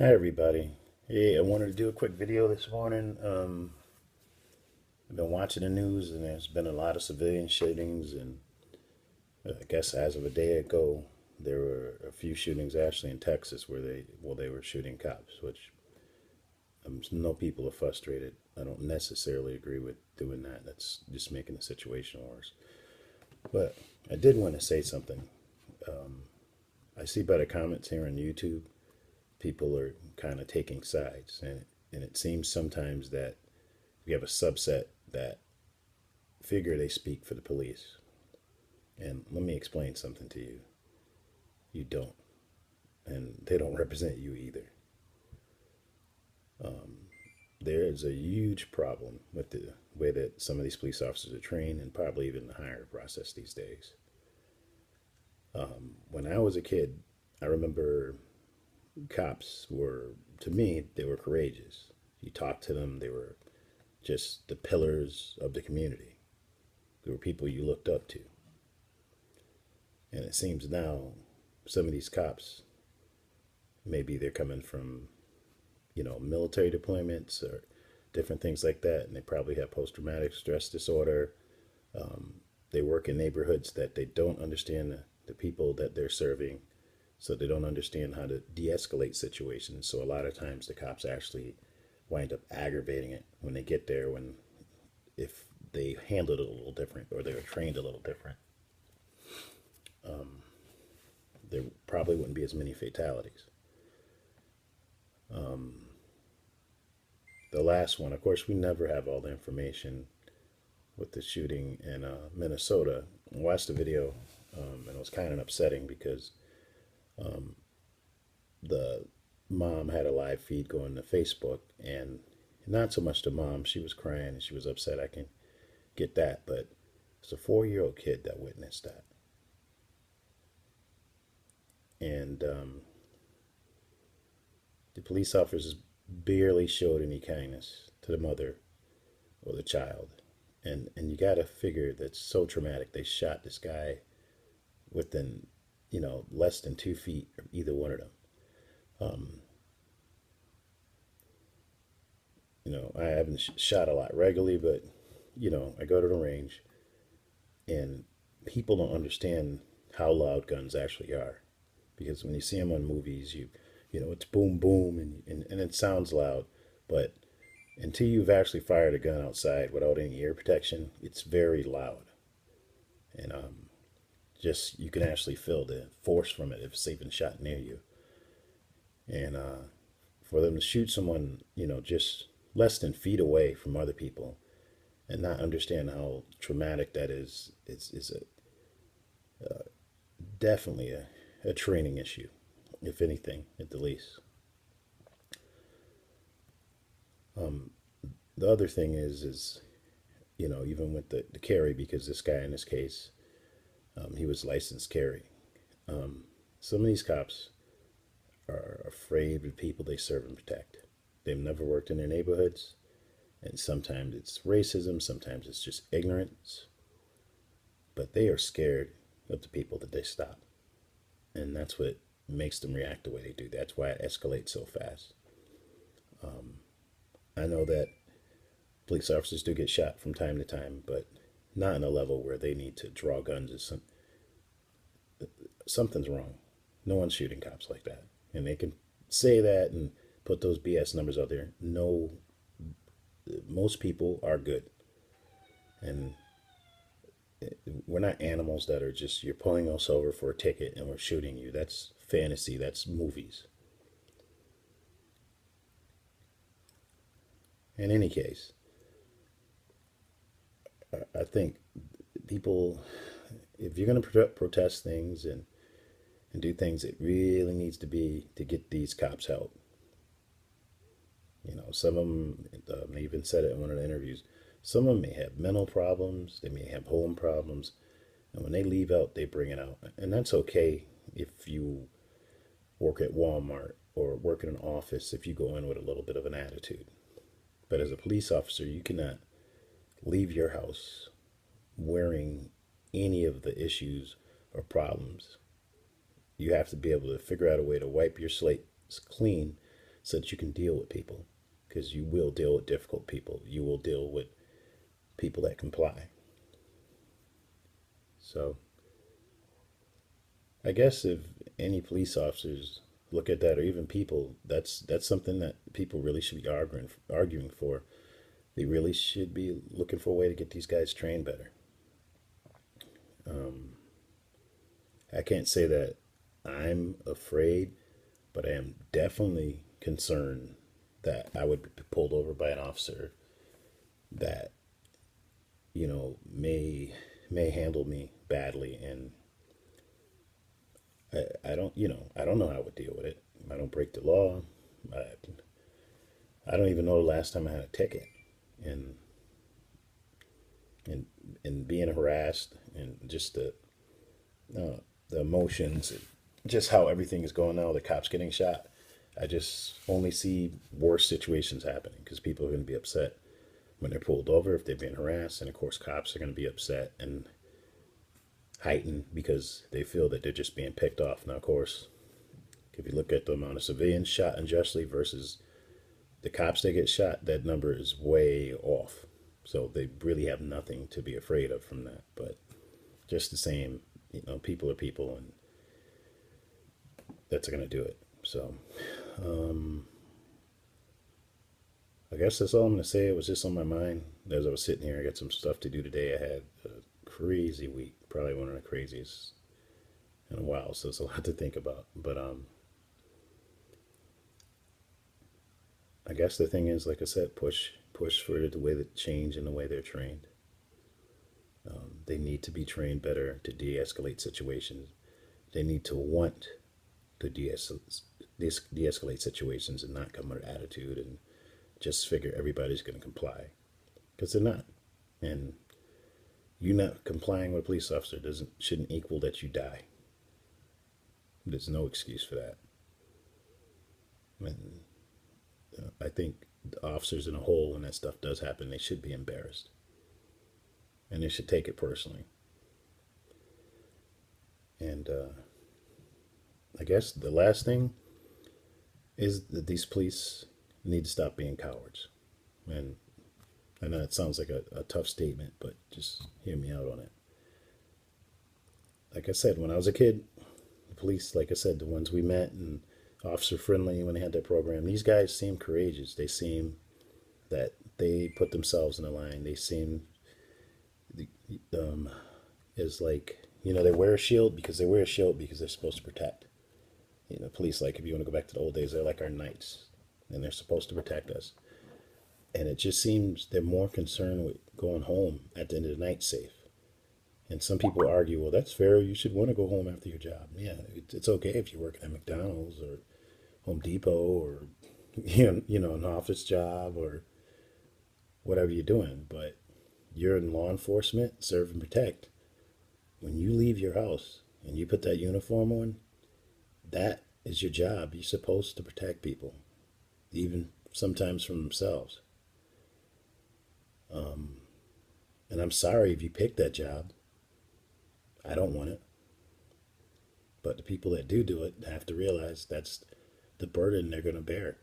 Hi everybody. Hey, I wanted to do a quick video this morning. I've been watching the news and there's been a lot of civilian shootings and I guess as of a day ago there were a few shootings actually in Texas where they were shooting cops, which know people are frustrated. I don't necessarily agree with doing that. That's just making the situation worse. But I did want to say something. I see by the comments here on YouTube, people are kind of taking sides and it seems sometimes that we have a subset that figure they speak for the police. And let me explain something to you. You don't. And they don't represent you either. There is a huge problem with the way that some of these police officers are trained and probably even the hiring process these days. When I was a kid, I remember cops were, to me, they were courageous. You talked to them, they were just the pillars of the community. They were people you looked up to. And it seems now some of these cops, maybe they're coming from, military deployments or different things like that, and they probably have post traumatic stress disorder. They work in neighborhoods that they don't understand the people that they're serving, so they don't understand how to de escalate situations. So a lot of times the cops actually wind up aggravating it when they get there, when if they handled it a little different or they were trained a little different, there probably wouldn't be as many fatalities. The last one, of course, we never have all the information with the shooting in Minnesota. I watched the video, and it was kind of upsetting because the mom had a live feed going to Facebook, and not so much the mom, she was crying and she was upset. I can get that, but it's a 4-year-old kid that witnessed that. And the police officers barely showed any kindness to the mother or the child. And you got to figure that's so traumatic. They shot this guy within, less than 2 feet of either one of them. I haven't shot a lot regularly, but I go to the range, and people don't understand how loud guns actually are, because when you see them on movies, it's boom boom and it sounds loud, but until you've actually fired a gun outside without any ear protection, it's very loud, and just you can actually feel the force from it if it's even shot near you, and for them to shoot someone, just less than feet away from other people and not understand how traumatic that is definitely a training issue, if anything, at the least. The other thing is even with the carry, because this guy in this case, he was licensed carry. Some of these cops are afraid of the people they serve and protect. They've never worked in their neighborhoods, and sometimes it's racism, sometimes it's just ignorance, but they are scared of the people that they stop. And that's what makes them react the way they do. That's why it escalates so fast. I know that police officers do get shot from time to time, but not in a level where they need to draw guns. Something's wrong. No one's shooting cops like that. And they can say that and put those BS numbers out there. No, most people are good. And we're not animals that are just, you're pulling us over for a ticket and we're shooting you. That's fantasy, that's movies. In any case, I think people, if you're going to protest things and do things, it really needs to be to get these cops help. Some of them, they even said it in one of the interviews, some of them may have mental problems, they may have home problems, and when they leave out, they bring it out. And that's okay if you work at Walmart or work in an office, if you go in with a little bit of an attitude. But as a police officer, you cannot leave your house wearing any of the issues or problems. You have to be able to figure out a way to wipe your slate clean so that you can deal with people, because you will deal with difficult people. You will deal with people that comply. So I guess if any police officers look at that, or even people, that's something that people really should be arguing for. They really should be looking for a way to get these guys trained better. I can't say that I'm afraid, but I am definitely concerned that I would be pulled over by an officer that, may handle me badly, and I don't know how I would deal with it. I don't break the law. I, I don't even know the last time I had a ticket, and and and being harassed, and just the emotions, just how everything is going now. The cops getting shot. I just only see worse situations happening, because people are going to be upset when they're pulled over if they're being harassed, and of course cops are going to be upset and heightened because they feel that they're just being picked off. Now, of course, if you look at the amount of civilians shot unjustly versus the cops that get shot, that number is way off. So they really have nothing to be afraid of from that. But just the same, people are people, and that's going to do it. So I guess that's all I'm going to say. It was just on my mind as I was sitting here. I got some stuff to do today. I had a crazy week, probably one of the craziest in a while. So it's a lot to think about. But I guess the thing is, like I said, push for the way that change in the way they're trained. They need to be trained better to de-escalate situations. They need to want to de-escalate situations, and not come with attitude and just figure everybody's going to comply, because they're not. And you not complying with a police officer shouldn't equal that you die. There's no excuse for that. And I think the officers in a whole, when that stuff does happen, they should be embarrassed, and they should take it personally. And I guess the last thing is that these police need to stop being cowards. And I know it sounds like a tough statement, but just hear me out on it. Like I said, when I was a kid, the police, like I said, the ones we met, and officer friendly when they had their program, these guys seem courageous. They seem that they put themselves in a line. They seem is like, they wear a shield because they're supposed to protect. Police, like, if you want to go back to the old days, they're like our knights, and they're supposed to protect us. And it just seems they're more concerned with going home at the end of the night safe. And some people argue, well, that's fair. You should want to go home after your job. Yeah, it's okay if you're working at McDonald's or Home Depot, or an office job, or whatever you're doing. But you're in law enforcement, serve and protect. When you leave your house and you put that uniform on, that is your job. You're supposed to protect people, even sometimes from themselves. And I'm sorry if you picked that job. I don't want it. But the people that do it have to realize that's the burden they're going to bear.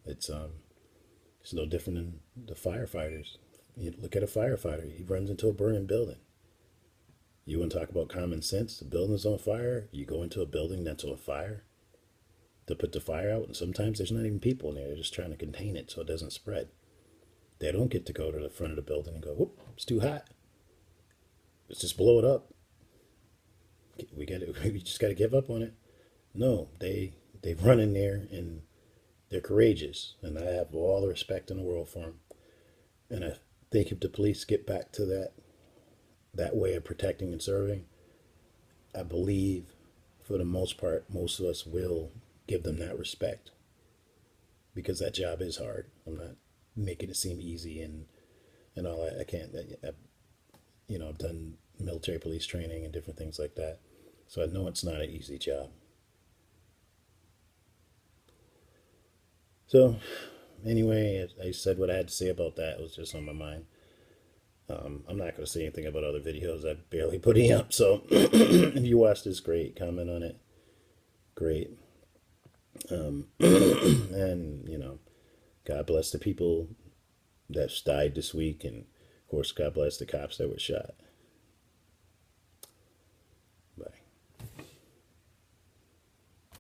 It's no different than the firefighters. You look at a firefighter, he runs into a burning building. You want to talk about common sense? The building's on fire. You go into a building that's on fire to put the fire out, and sometimes there's not even people in there. They're just trying to contain it so it doesn't spread. They don't get to go to the front of the building and go, whoop, it's too hot. Let's just blow it up. We just got to give up on it. No, they run in there, and they're courageous, and I have all the respect in the world for them. And I think if the police get back to that way of protecting and serving, I believe for the most part, most of us will give them that respect, because that job is hard. I'm not making it seem easy and all that. I can't. I've done military police training and different things like that, so I know it's not an easy job. So anyway, I said what I had to say about that. It was just on my mind. I'm not going to say anything about other videos. I barely put any up. So if you watched this, great. Comment on it. Great. And, God bless the people that's died this week. And, of course, God bless the cops that were shot.